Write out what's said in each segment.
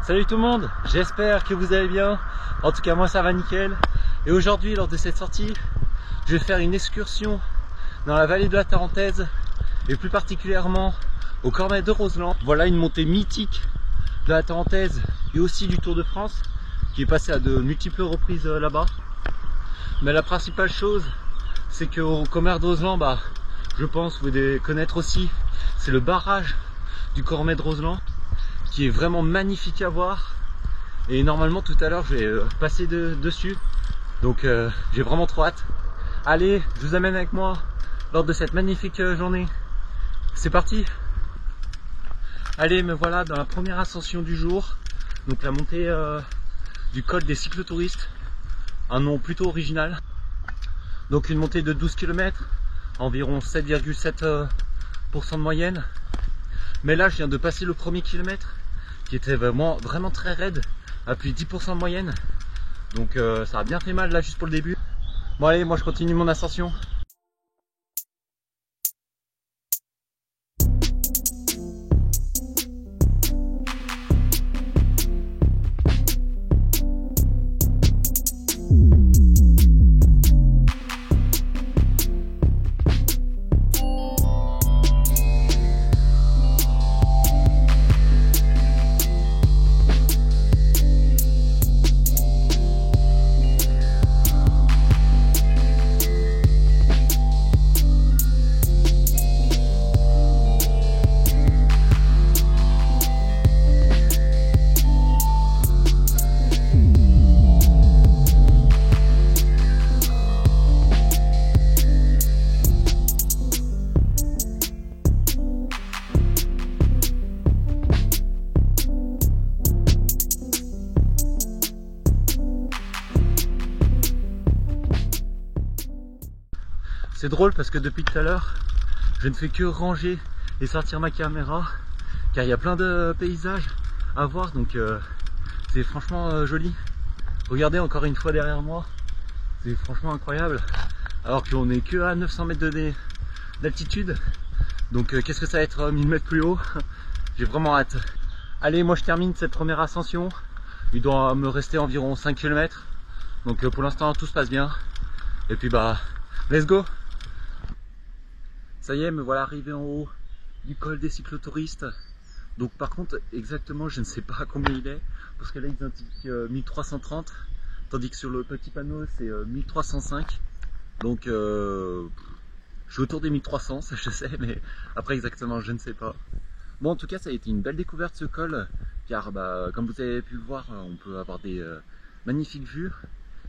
Salut tout le monde, j'espère que vous allez bien. En tout cas moi ça va nickel. Et aujourd'hui lors de cette sortie, je vais faire une excursion dans la vallée de la Tarentaise et plus particulièrement au Cormet de Roseland. Voilà une montée mythique de la Tarentaise et aussi du Tour de France qui est passé à de multiples reprises là-bas. Mais la principale chose, c'est qu'au Cormet de Roseland, je pense vous devez connaître aussi, c'est le barrage du Cormet de Roseland qui est vraiment magnifique à voir. Et normalement tout à l'heure je vais passer dessus, donc j'ai vraiment trop hâte. Allez, je vous amène avec moi lors de cette magnifique journée. C'est parti. Allez, me voilà dans la première ascension du jour, donc la montée du col des cyclotouristes, un nom plutôt original. Donc une montée de 12 km, environ 7,7% de moyenne. Mais là je viens de passer le premier kilomètre qui était vraiment très raide, à plus de 10% de moyenne. Donc ça a bien fait mal là juste pour le début. Bon allez, moi je continue mon ascension. C'est drôle parce que depuis tout à l'heure, je ne fais que ranger et sortir ma caméra, car il y a plein de paysages à voir, donc c'est franchement joli. Regardez encore une fois derrière moi, c'est franchement incroyable, alors qu'on est que à 900 mètres d'altitude, donc qu'est-ce que ça va être 1000 mètres plus haut. J'ai vraiment hâte. Allez, moi je termine cette première ascension, il doit me rester environ 5 km, donc pour l'instant tout se passe bien, et puis let's go. Ça y est, me voilà arrivé en haut du col des cyclotouristes. Donc par contre, exactement, je ne sais pas combien il est, parce que là ils indiquent 1330, tandis que sur le petit panneau c'est 1305. Donc je suis autour des 1300, ça je sais, mais après exactement je ne sais pas. Bon, en tout cas ça a été une belle découverte ce col, car comme vous avez pu le voir, on peut avoir des magnifiques vues.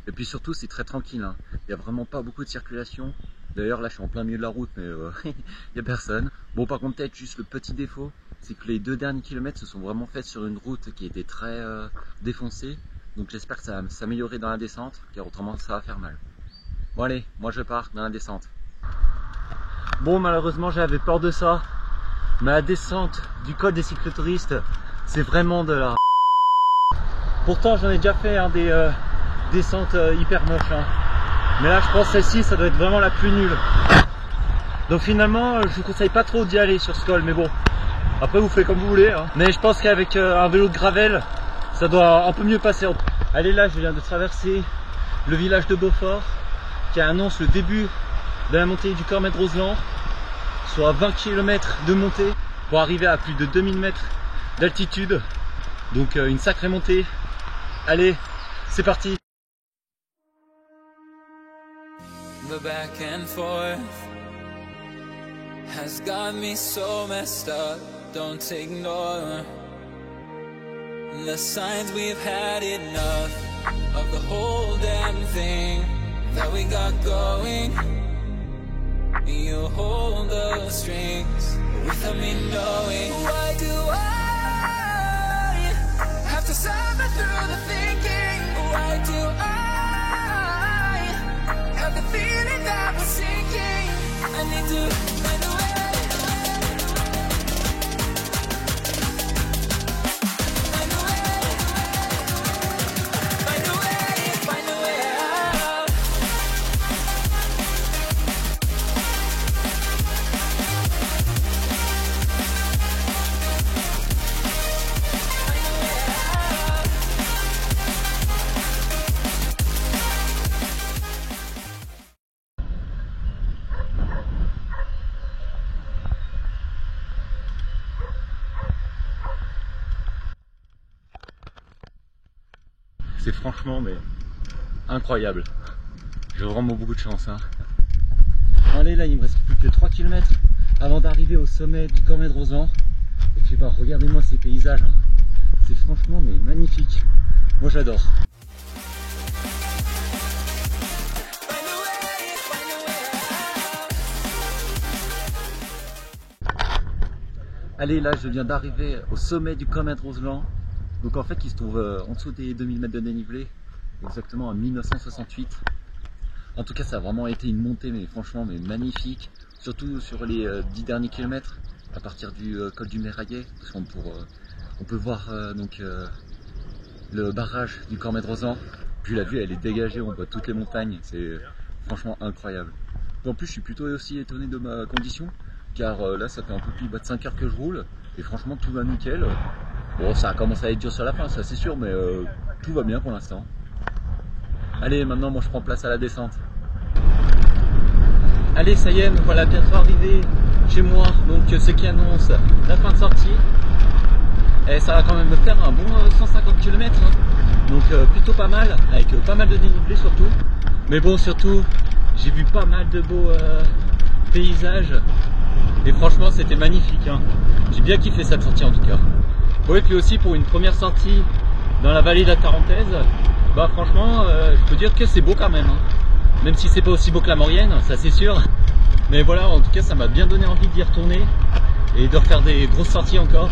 Et puis surtout c'est très tranquille, hein. Il n'y a vraiment pas beaucoup de circulation. D'ailleurs là je suis en plein milieu de la route, mais il n'y a personne. Bon, par contre peut-être juste le petit défaut, c'est que les 2 derniers kilomètres se sont vraiment faits sur une route qui était très défoncée. Donc j'espère que ça va s'améliorer dans la descente, car autrement ça va faire mal. Bon allez, moi je pars dans la descente. Bon, malheureusement j'avais peur de ça, mais la descente du col des cyclotouristes, c'est vraiment de la... Pourtant j'en ai déjà fait des descentes hyper moches, hein. Mais là je pense que celle-ci ça doit être vraiment la plus nulle. Donc finalement je vous conseille pas trop d'y aller sur ce col, mais bon, après vous faites comme vous voulez, hein. Mais je pense qu'avec un vélo de gravel ça doit un peu mieux passer. Allez, là je viens de traverser le village de Beaufort qui annonce le début de la montée du Cormet de Roseland, soit 20 km de montée pour arriver à plus de 2000 mètres d'altitude. Donc une sacrée montée. Allez, c'est parti. The back and forth has got me so messed up. Don't ignore the signs. We've had enough of the whole damn thing that we got going. You hold the strings without me knowing. Why do I have to suffer through the thinking? Why do I have the feeling that we're sinking? I need to find a way. C'est franchement mais incroyable. J'ai vraiment beaucoup de chance. Hein. Bon, allez, là il me reste plus que 3 km avant d'arriver au sommet du Cormet de Roseland. Et puis bah, regardez-moi ces paysages. Hein. C'est franchement mais magnifique. Moi j'adore. Allez, là je viens d'arriver au sommet du Cormet de Roseland. Donc en fait il se trouve en dessous des 2000 mètres de dénivelé, exactement en 1968. En tout cas ça a vraiment été une montée mais franchement mais magnifique. Surtout sur les 10 derniers kilomètres à partir du col du Mérayet. Parce qu'on on peut voir le barrage du Cormet de Roseland. Puis la vue elle est dégagée, on voit toutes les montagnes. C'est franchement incroyable. Et en plus je suis plutôt aussi étonné de ma condition. Car là ça fait un peu plus de 5 heures que je roule et franchement tout va nickel. Bon ça a commencé à être dur sur la fin, ça c'est sûr, mais tout va bien pour l'instant. Allez, maintenant moi je prends place à la descente. Allez, ça y est, me voilà bientôt arrivé chez moi, donc ce qui annonce la fin de sortie. Et ça va quand même me faire un bon 150 km, hein. Donc plutôt pas mal, avec pas mal de dénivelé surtout. Mais bon, surtout j'ai vu pas mal de beaux paysages. Et franchement c'était magnifique, hein. J'ai bien kiffé cette sortie en tout cas. Bon, et puis aussi pour une première sortie dans la vallée de la Tarentaise, bah franchement je peux dire que c'est beau quand même, hein. Même si c'est pas aussi beau que la Maurienne, ça c'est sûr. Mais voilà, en tout cas ça m'a bien donné envie d'y retourner et de refaire des grosses sorties encore.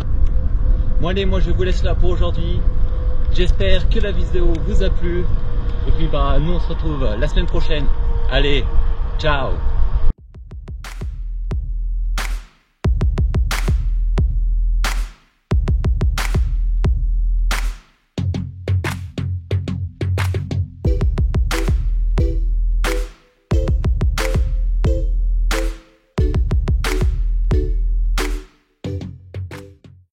Bon allez, moi je vous laisse là pour aujourd'hui. J'espère que la vidéo vous a plu. Et puis bah nous on se retrouve la semaine prochaine. Allez, ciao!